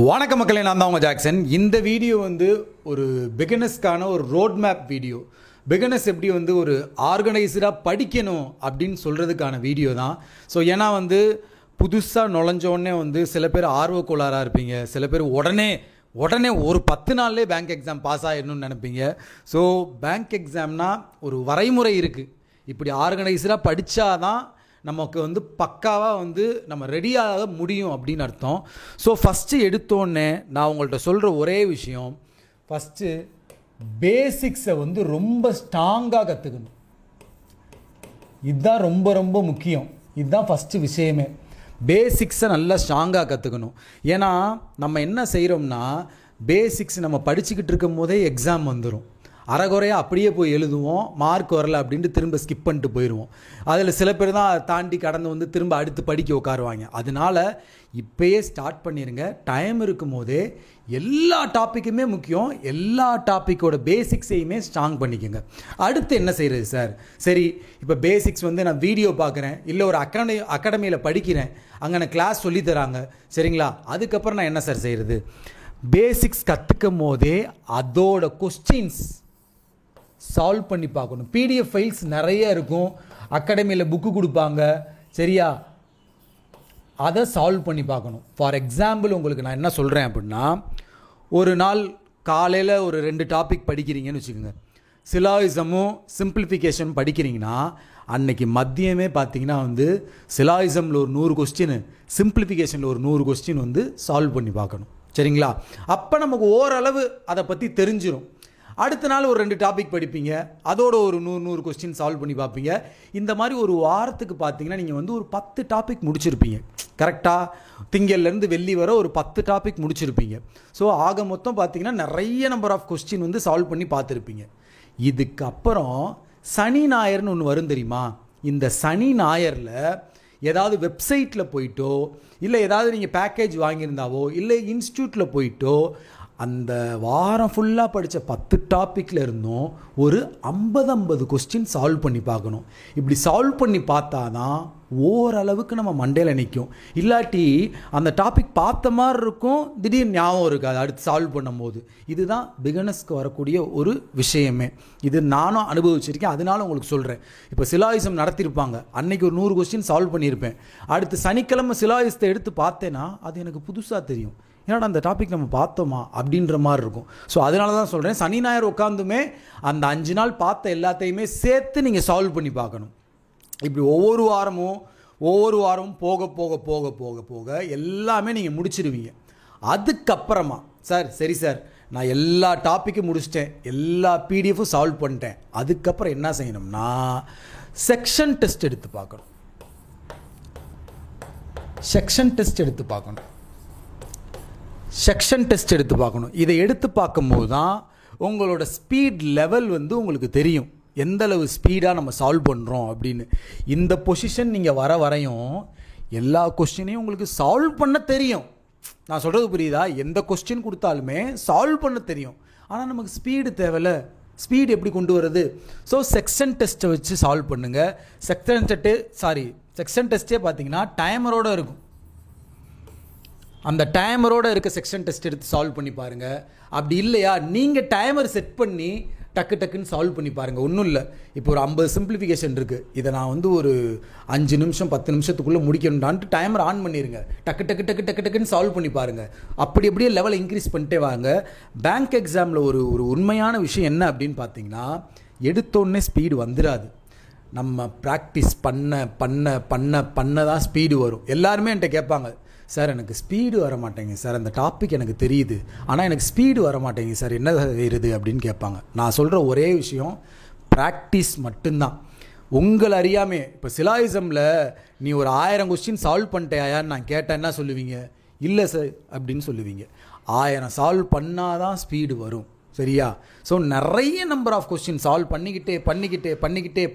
வணக்கம் மக்களே, நான் தான் உங்கள் ஜாக்சன். இந்த வீடியோ ஒரு பிகினர்ஸ்க்கான ஒரு ரோட் மேப் வீடியோ. பிகினர்ஸ் எப்படி ஒரு ஆர்கனைஸ்டாக படிக்கணும் அப்படின்னு சொல்கிறதுக்கான வீடியோ தான். ஸோ ஏன்னா புதுசாக நுழைஞ்சோடனே சில பேர் ஆர்வக்கோளாராக இருப்பீங்க, சில பேர் உடனே ஒரு 10 நாள்லேயே பேங்க் எக்ஸாம் பாஸ் ஆகிடணும்னு நினைப்பீங்க. ஸோ பேங்க் எக்ஸாம்னா ஒரு வரைமுறை இருக்குது. இப்படி ஆர்கனைஸ்டாக படித்தாதான் நமக்கு பக்காவாக நம்ம ரெடியாக முடியும் அப்படின்னு அர்த்தம். ஸோ ஃபஸ்ட்டு எடுத்தோடனே நான் உங்கள்கிட்ட சொல்கிற ஒரே விஷயம், ஃபஸ்ட்டு பேசிக்ஸை ரொம்ப ஸ்ட்ராங்காக கற்றுக்கணும். இதுதான் ரொம்ப ரொம்ப முக்கியம். இதுதான் ஃபஸ்ட்டு விஷயமே. பேசிக்ஸை நல்லா ஸ்ட்ராங்காக கற்றுக்கணும். ஏன்னா நம்ம என்ன செய்கிறோம்னா, பேசிக்ஸ் நம்ம படிச்சுக்கிட்டு இருக்கும் போதே எக்ஸாம் வந்துடும். அரைகுறையாக அப்படியே போய் எழுதுவோம், மார்க் வரல அப்படின்ட்டு திரும்ப ஸ்கிப் பண்ணிட்டு போயிடுவோம். அதில் சில பேர் தான் அதை தாண்டி கடந்து திரும்ப அடுத்து படிக்க உட்காருவாங்க. அதனால் இப்போயே ஸ்டார்ட் பண்ணிடுங்க. டைம் இருக்கும் போதே எல்லா டாப்பிக்குமே முக்கியம். எல்லா டாப்பிக்கோட பேசிக்ஸையுமே ஸ்ட்ராங் பண்ணிக்கோங்க. அடுத்து என்ன செய்கிறது சார்? சரி, இப்போ பேசிக்ஸ் நான் வீடியோ பார்க்குறேன், இல்லை ஒரு அகாடமியில் படிக்கிறேன், அங்கே நான் கிளாஸ் சொல்லித்தராங்க, சரிங்களா? அதுக்கப்புறம் நான் என்ன சார் செய்கிறது? பேசிக்ஸ் கற்றுக்கும் போதே அதோட கொஸ்டின்ஸ் சால்வ் பண்ணி பார்க்கணும். பிடிஎஃப் ஃபைல்ஸ் நிறைய இருக்கும், அகாடமியில் புக்கு கொடுப்பாங்க, சரியா? அதை சால்வ் பண்ணி பார்க்கணும். ஃபார் எக்ஸாம்பிள் உங்களுக்கு நான் என்ன சொல்கிறேன் அப்படின்னா, ஒரு நாள் காலையில் ஒரு 2 டாபிக் படிக்கிறீங்கன்னு வச்சுக்கோங்க. சிலாயிசமும் சிம்பிளிஃபிகேஷன் படிக்கிறீங்கன்னா, அன்னைக்கு மதியமே பார்த்தீங்கன்னா சிலாயிசமில் ஒரு 100 கொஸ்டின், சிம்பிளிஃபிகேஷனில் ஒரு 100 கொஸ்டின் சால்வ் பண்ணி பார்க்கணும், சரிங்களா? அப்போ நமக்கு ஓரளவு அதை பற்றி தெரிஞ்சிடும். அடுத்த நாள் ஒரு 2 டாபிக் படிப்பீங்க, அதோட ஒரு 100 கொஸ்டின் சால்வ் பண்ணி பார்ப்பீங்க. இந்த மாதிரி ஒரு வாரத்துக்கு பார்த்தீங்கன்னா நீங்கள் ஒரு 10 டாபிக் முடிச்சிருப்பீங்க. கரெக்டாக திங்கள்லேருந்து வெள்ளி வர ஒரு 10 டாபிக் முடிச்சிருப்பீங்க. ஸோ ஆக மொத்தம் பார்த்தீங்கன்னா நிறைய நம்பர் ஆஃப் கொஸ்டின் சால்வ் பண்ணி பார்த்துருப்பீங்க. இதுக்கப்புறம் சனி ஞாயிறுன்னு ஒன்று வரும் தெரியுமா? இந்த சனி ஞாயிறில் ஏதாவது வெப்சைட்டில் போயிட்டோ, இல்லை ஏதாவது நீங்கள் பேக்கேஜ் வாங்கியிருந்தாவோ, இல்லை இன்ஸ்டியூட்டில் போயிட்டோ, அந்த வாரம் ஃபுல்லாக படித்த 10 டாப்பிக்கில் இருந்தும் ஒரு 50 கொஸ்டின் சால்வ் பண்ணி பார்க்கணும். இப்படி சால்வ் பண்ணி பார்த்தா தான் ஓரளவுக்கு நம்ம மண்டையில் நிற்கும். இல்லாட்டி அந்த டாபிக் பார்த்த மாதிரி இருக்கும், திடீர்னு ஞாபகம் இருக்காது அடுத்து சால்வ் பண்ணும் போது. இதுதான் பிகினர்ஸ்க்கு வரக்கூடிய ஒரு விஷயமே. இது நானும் அனுபவிச்சிருக்கேன், அதனால உங்களுக்கு சொல்கிறேன். இப்போ சிலாயிசம் நடத்தியிருப்பாங்க, அன்னைக்கு ஒரு 100 கொஸ்டின் சால்வ் பண்ணியிருப்பேன். அடுத்து சனிக்கிழமை சிலாயிசத்தை எடுத்து பார்த்தேன்னா அது எனக்கு புதுசாக தெரியும். ஏன்னா அந்த டாபிக் நம்ம பார்த்தோமா அப்படின்ற மாதிரி இருக்கும். ஸோ அதனால தான் சொல்கிறேன், சனி ஞாயிறு உட்காந்துமே அந்த 5 நாள் பார்த்த எல்லாத்தையுமே சேர்த்து நீங்கள் சால்வ் பண்ணி பார்க்கணும். இப்படி ஒவ்வொரு வாரமும் போக போக போக போக போக எல்லாமே நீங்கள் முடிச்சிடுவீங்க. அதுக்கப்புறமா சரி சார், நான் எல்லா டாப்பிக்கும் முடிச்சிட்டேன், எல்லா பிடிஎஃப்பும் சால்வ் பண்ணிட்டேன், அதுக்கப்புறம் என்ன செய்யணும்னா செக்ஷன் டெஸ்ட் எடுத்து பார்க்கணும். செக்ஷன் டெஸ்ட் எடுத்து பார்க்கணும். இதை எடுத்து பார்க்கும்போது தான் உங்களோட ஸ்பீட் லெவல் உங்களுக்கு தெரியும், எந்த அளவு ஸ்பீடாக நம்ம சால்வ் பண்ணுறோம் அப்படின்னு. இந்த பொசிஷன் நீங்கள் வரையும் எல்லா கொஸ்டினையும் உங்களுக்கு சால்வ் பண்ண தெரியும். நான் சொல்கிறது புரியுதா? எந்த கொஸ்டின் கொடுத்தாலுமே சால்வ் பண்ண தெரியும். ஆனால் நமக்கு ஸ்பீடு தேவையில்ல. ஸ்பீடு எப்படி கொண்டு வருது? ஸோ செக்ஷன் டெஸ்ட்டை வச்சு சால்வ் பண்ணுங்கள். செக்ஷன் டெஸ்ட்டே பார்த்தீங்கன்னா டைமரோடு இருக்கும். அந்த டைமரோடு இருக்க செக்ஷன் டெஸ்ட் எடுத்து சால்வ் பண்ணி பாருங்கள். அப்படி இல்லையா, நீங்கள் டைமர் செட் பண்ணி டக்குன்னு சால்வ் பண்ணி பாருங்கள். ஒன்றும் இல்லை, இப்போ ஒரு 50 சிம்பிளிஃபிகேஷன் இருக்குது, இதை நான் ஒரு 5 நிமிஷம் 10 நிமிஷத்துக்குள்ளே முடிக்கணும்டான்ட்டு டைமர் ஆன் பண்ணிடுங்க. டக்குன்னு சால்வ் பண்ணி பாருங்கள். அப்படியே லெவலை இன்க்ரீஸ் பண்ணிட்டே வாங்க. பேங்க் எக்ஸாமில் ஒரு உண்மையான விஷயம் என்ன அப்படின்னு பார்த்தீங்கன்னா, எடுத்தோடனே ஸ்பீடு வந்துடாது. நம்ம ப்ராக்டிஸ் பண்ண தான் ஸ்பீடு வரும். எல்லாருமே என்கிட்ட கேட்பாங்க, சார் எனக்கு ஸ்பீடு வர மாட்டேங்குது சார், அந்த டாபிக் எனக்கு தெரியுது, ஆனால் எனக்கு ஸ்பீடு வர மாட்டேங்குது சார், என்ன செய்யுது அப்படின்னு கேட்பாங்க. நான் சொல்கிற ஒரே விஷயம், ப்ராக்டிஸ் மட்டும்தான். உங்களை அறியாமே இப்போ சிலாயிசமில் நீ ஒரு 1000 கொஸ்டின் சால்வ் பண்ணிட்டேயான்னு நான் கேட்டேன், என்ன சொல்லுவீங்க? இல்லை சார் அப்படின்னு சொல்லுவீங்க. 1000 சால்வ் பண்ணால் தான் ஸ்பீடு வரும், சரியா? ஸோ நிறைய நம்பர் ஆஃப் கொஸ்டின் சால்வ் பண்ணிக்கிட்டே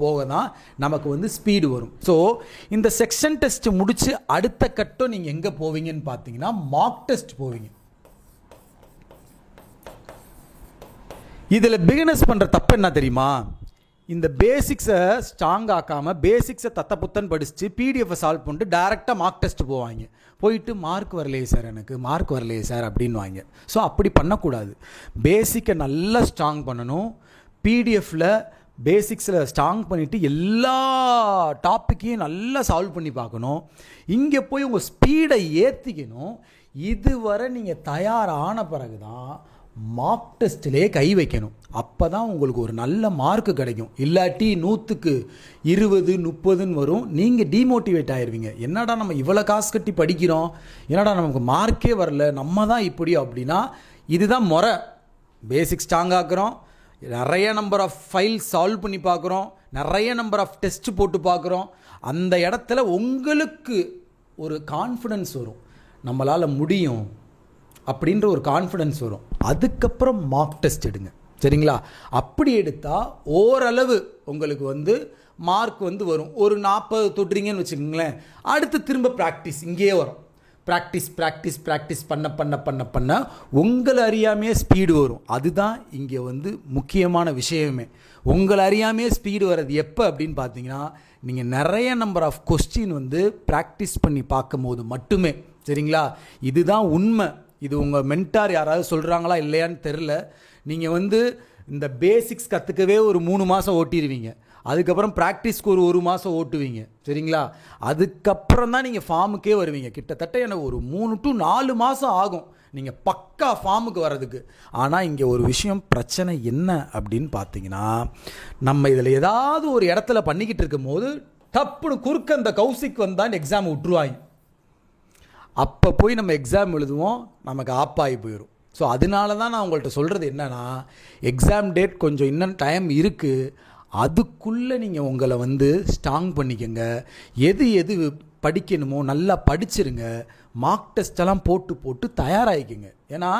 போக தான் நமக்கு ஸ்பீடு வரும். ஸோ இந்த செக்ஷன் டெஸ்ட் முடித்து அடுத்த கட்டம் நீங்கள் எங்கே போவீங்கன்னு பார்த்தீங்கன்னா மார்க் டெஸ்ட் போவீங்க. இதில் பிகினர்ஸ் பண்ணுற தப்பு என்ன தெரியுமா? இந்த பேசிக்ஸை ஸ்ட்ராங் ஆக்காமல் பேசிக்ஸை தத்தப்புத்தன் படிச்சுட்டு பிடிஎஃப்பை சால்வ் பண்ணிட்டு டேரெக்டாக மார்க் டெஸ்ட் போவாங்க. போயிட்டு மார்க் வரலையே சார், எனக்கு மார்க் வரலையே சார் அப்படின்வாங்க. ஸோ அப்படி பண்ணக்கூடாது. பேசிக்கை நல்லா ஸ்ட்ராங் பண்ணணும். பிடிஎஃப்பில் பேசிக்ஸில் ஸ்ட்ராங் பண்ணிவிட்டு எல்லா டாப்பிக்கையும் நல்லா சால்வ் பண்ணி பார்க்கணும். இங்கே போய் உங்கள் ஸ்பீடை ஏற்றிக்கணும். இதுவரை நீங்கள் தயாரான பிறகு தான் மார்க் டெஸ்ட்டிலே கை வைக்கணும். அப்போ தான் உங்களுக்கு ஒரு நல்ல மார்க்கு கிடைக்கும். இல்லாட்டி 100க்கு 20 30ன்னு வரும். நீங்கள் டீமோட்டிவேட் ஆயிடுவீங்க. என்னடா நம்ம இவ்வளோ காசு கட்டி படிக்கிறோம், என்னடா நமக்கு மார்க்கே வரல, நம்ம தான் இப்படி அப்படின்னா இதுதான் முறை. பேசிக் ஸ்ட்ராங் ஆக்குறோம், நிறைய நம்பர் ஆஃப் ஃபைல் சால்வ் பண்ணி பார்க்குறோம், நிறைய நம்பர் ஆஃப் டெஸ்ட் போட்டு பார்க்குறோம். அந்த இடத்துல உங்களுக்கு ஒரு கான்ஃபிடென்ஸ் வரும், நம்மளால் முடியும் அப்படின்ற ஒரு கான்ஃபிடென்ஸ் வரும். அதுக்கப்புறம் மார்க் டெஸ்ட் எடுங்க, சரிங்களா? அப்படி எடுத்தால் ஓரளவு உங்களுக்கு மார்க் வரும். ஒரு 40 தொட்டுறீங்கன்னு வச்சுக்கோங்களேன். அடுத்து திரும்ப ப்ராக்டிஸ் இங்கேயே வரும். ப்ராக்டிஸ் பண்ண உங்களை அறியாமையே ஸ்பீடு வரும். அதுதான் இங்கே முக்கியமான விஷயமே. உங்களை அறியாமையே ஸ்பீடு வர்றது எப்போ அப்படின்னு பார்த்தீங்கன்னா, நீங்கள் நிறைய நம்பர் ஆஃப் கொஸ்டின் ப்ராக்டிஸ் பண்ணி பார்க்கும் போது மட்டுமே, சரிங்களா? இதுதான் உண்மை. இது உங்கள் மென்டார் யாராவது சொல்கிறாங்களா இல்லையான்னு தெரில. நீங்கள் இந்த பேசிக்ஸ் கற்றுக்கவே ஒரு 3 மாதம் ஓட்டிடுவீங்க. அதுக்கப்புறம் ப்ராக்டிஸ்க்கு ஒரு மாதம் ஓட்டுவீங்க, சரிங்களா? அதுக்கப்புறம் தான் நீங்கள் ஃபார்முக்கே வருவீங்க. கிட்டத்தட்ட எனக்கு ஒரு 3 to 4 மாதம் ஆகும் நீங்கள் பக்கா ஃபார்முக்கு வர்றதுக்கு. ஆனால் இங்கே ஒரு விஷயம் பிரச்சனை என்ன அப்படின்னு பார்த்தீங்கன்னா, நம்ம இதில் ஏதாவது ஒரு இடத்துல பண்ணிக்கிட்டு இருக்கும் போது டப்புன்னு குறுக்க அந்த கௌசிக் வந்தால் எக்ஸாம் விட்டுருவாங்க. அப்போ போய் நம்ம எக்ஸாம் எழுதுவோம், நமக்கு ஆப்பாகி போயிடும். ஸோ அதனால தான் நான் உங்கள்கிட்ட சொல்கிறது என்னென்னா, எக்ஸாம் டேட் கொஞ்சம் இன்னும் டைம் இருக்குது. அதுக்குள்ளே நீங்கள் உங்களை ஸ்ட்ராங் பண்ணிக்கங்க. எது படிக்கணுமோ நல்லா படிச்சிருங்க. மார்க் டெஸ்ட்டெல்லாம் போட்டு தயாராகிக்கங்க. ஏன்னா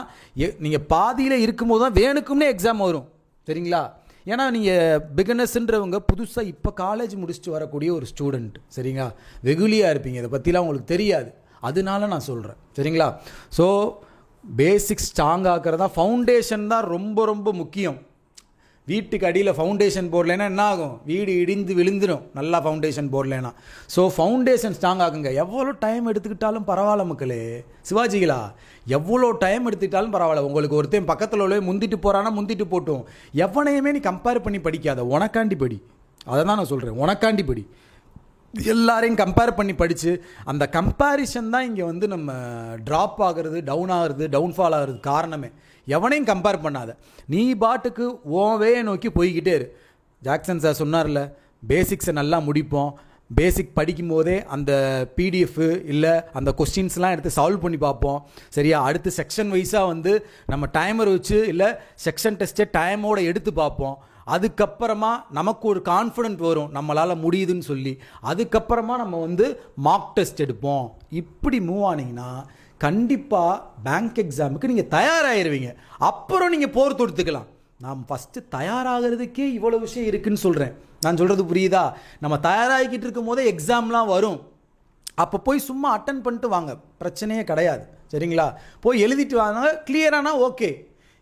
நீங்கள் பாதியில் இருக்கும்போது தான் வேணுக்கும்னே எக்ஸாம் வரும், சரிங்களா? ஏன்னா நீங்கள் பிகினர்ஸ்ன்றவங்க புதுசாக இப்போ காலேஜ் முடிச்சுட்டு வரக்கூடிய ஒரு ஸ்டூடெண்ட், சரிங்களா? வெகுலியாக இருப்பீங்க, இதை பற்றிலாம் உங்களுக்கு தெரியாது. அதனால நான் சொல்கிறேன், சரிங்களா? ஸோ பேசிக்ஸ் ஸ்ட்ராங் ஆக்கிறதா, ஃபவுண்டேஷன் தான் ரொம்ப ரொம்ப முக்கியம். வீட்டுக்கு அடியில் ஃபவுண்டேஷன் போடலைன்னா என்ன ஆகும்? வீடு இடிந்து விழுந்துடும், நல்லா ஃபவுண்டேஷன் போடலைன்னா. ஸோ ஃபவுண்டேஷன் ஸ்ட்ராங் ஆகுங்க. எவ்வளோ டைம் எடுத்துக்கிட்டாலும் பரவாயில்ல மக்களே. சிவாஜிகளா, எவ்வளோ டைம் எடுத்துக்கிட்டாலும் பரவாயில்ல. உங்களுக்கு ஒருத்தன் பக்கத்தில் உள்ள முந்திட்டு போகிறான்னா முந்திட்டு போட்டோம். எவனையுமே நீ கம்பேர் பண்ணி படிக்காத, உனக்காண்டி படி. அதை தான் நான் சொல்கிறேன், உனக்காண்டி படி. எல்லாரையும் கம்பேர் பண்ணி படித்து அந்த கம்பேரிஷன் தான் இங்கே நம்ம ட்ராப் ஆகிறது, டவுன் ஆகிறது, டவுன்ஃபால் ஆகிறது காரணமே. எவனையும் கம்பேர் பண்ணாத, நீ பாட்டுக்கு ஓவே நோக்கி போய்கிட்டே இரு. ஜாக்சன் சார் சொன்னார்ல, பேசிக்ஸை நல்லா முடிப்போம். பேசிக் படிக்கும் போதே அந்த பிடிஎஃப் இல்லை அந்த கொஸ்டின்ஸ்லாம் எடுத்து சால்வ் பண்ணி பார்ப்போம், சரியா? அடுத்து செக்ஷன் வைஸாக நம்ம டைமர் வச்சு இல்லை செக்ஷன் டெஸ்ட்டை டைமோடு எடுத்து பார்ப்போம். அதுக்கப்புறமா நமக்கு ஒரு கான்ஃபிடென்ட் வரும், நம்மளால் முடியுதுன்னு சொல்லி. அதுக்கப்புறமா நம்ம மார்க் டெஸ்ட் எடுப்போம். இப்படி மூவ் ஆனீங்கன்னா கண்டிப்பாக பேங்க் எக்ஸாமுக்கு நீங்கள் தயாராகிடுவீங்க. அப்புறம் நீங்கள் போர் தொடுத்துக்கலாம். நாம் ஃபஸ்ட்டு தயாராகிறதுக்கே இவ்வளோ விஷயம் இருக்குதுன்னு சொல்கிறேன். நான் சொல்கிறது புரியுதா? நம்ம தயாராகிக்கிட்டு இருக்கும் போதே எக்ஸாம்லாம் வரும். அப்போ போய் சும்மா அட்டன் பண்ணிட்டு வாங்க, பிரச்சனையே கிடையாது, சரிங்களா? போய் எழுதிட்டு வாங்க, கிளியரானா ஓகே.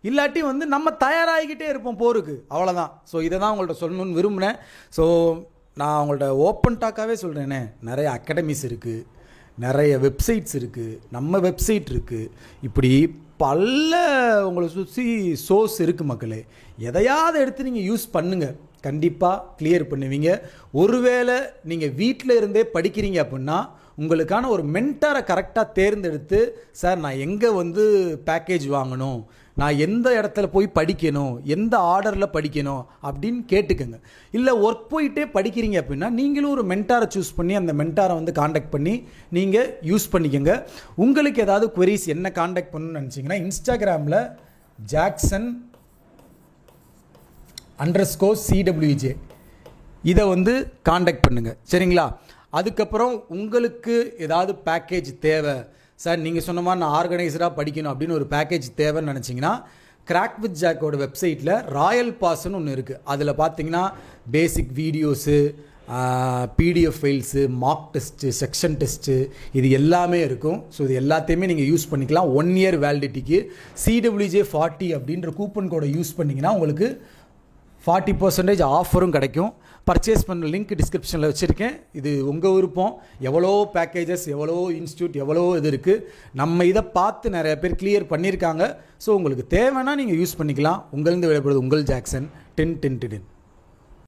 இல்லாட்டி நம்ம தயாராகிக்கிட்டே இருப்போம் போருக்கு, அவ்வளோதான். ஸோ இதை தான் உங்கள்கிட்ட சொல்லணும்னு விரும்பினேன். ஸோ நான் உங்கள்கிட்ட ஓப்பன் டாக்காகவே சொல்கிறேனே, நிறைய அகாடமிஸ் இருக்குது, நிறைய வெப்சைட்ஸ் இருக்குது, நம்ம வெப்சைட் இருக்குது, இப்படி பல உங்களை சுற்றி சோர்ஸ் இருக்குது மக்களே. எதையாவது எடுத்து நீங்கள் யூஸ் பண்ணுங்கள், கண்டிப்பாக கிளியர் பண்ணுவீங்க. ஒருவேளை நீங்கள் வீட்டில் இருந்தே படிக்கிறீங்க அப்படின்னா உங்களுக்கான ஒரு மென்டாரை கரெக்டாக தேர்ந்தெடுத்து, சார் நான் எங்கே பேக்கேஜ் வாங்கணும், நான் எந்த இடத்துல போய் படிக்கணும், எந்த ஆர்டரில் படிக்கணும் அப்படின்னு கேட்டுக்கோங்க. இல்லை ஒர்க் போயிட்டே படிக்கிறீங்க அப்படின்னா நீங்களும் ஒரு மென்டாரை சூஸ் பண்ணி அந்த மென்டாரை காண்டாக்ட் பண்ணி நீங்கள் யூஸ் பண்ணிக்கோங்க. உங்களுக்கு ஏதாவது குவரிஸ் என்ன காண்டாக்ட் பண்ணணும்னு நினச்சிங்கன்னா இன்ஸ்டாகிராமில் Jackson_CWJ இதை காண்டாக்ட் பண்ணுங்கள், சரிங்களா? அதுக்கப்புறம் உங்களுக்கு ஏதாவது பேக்கேஜ் தேவை, சார் நீங்கள் சொன்ன மாதிரி நான் ஆர்கனைசராக படிக்கணும் அப்படின்னு ஒரு பேக்கேஜ் தேவைன்னு நினச்சிங்கன்னா, கிராக் வித் ஜாக்கோட வெப்சைட்டில் ராயல் பாஸ்ன்னு ஒன்று இருக்குது. அதில் பார்த்தீங்கன்னா basic videos, PDF files, mark test, section test, இது எல்லாமே இருக்கும். ஸோ இது எல்லாத்தையுமே நீங்கள் யூஸ் பண்ணிக்கலாம். 1 year வேலிடிட்டிக்கு CWJ40 அப்படின்ற கூப்பன் கோடை யூஸ் பண்ணிங்கன்னா உங்களுக்கு 40% ஆஃபரும் கிடைக்கும். பர்ச்சேஸ் பண்ண லிங்க் டிஸ்கிரிப்ஷனில் வச்சுருக்கேன். இது உங்கள் விருப்பம். எவ்வளோ பேக்கேஜஸ், எவ்வளோ இன்ஸ்டியூட், எவ்வளோ இது இருக்குது. நம்ம இதை பார்த்து நிறைய பேர் கிளியர் பண்ணியிருக்காங்க. ஸோ உங்களுக்கு தேவைன்னா நீங்கள் யூஸ் பண்ணிக்கலாம். உங்களிருந்து விடைபெறுவது உங்கள் ஜாக்சன். 10 10 10.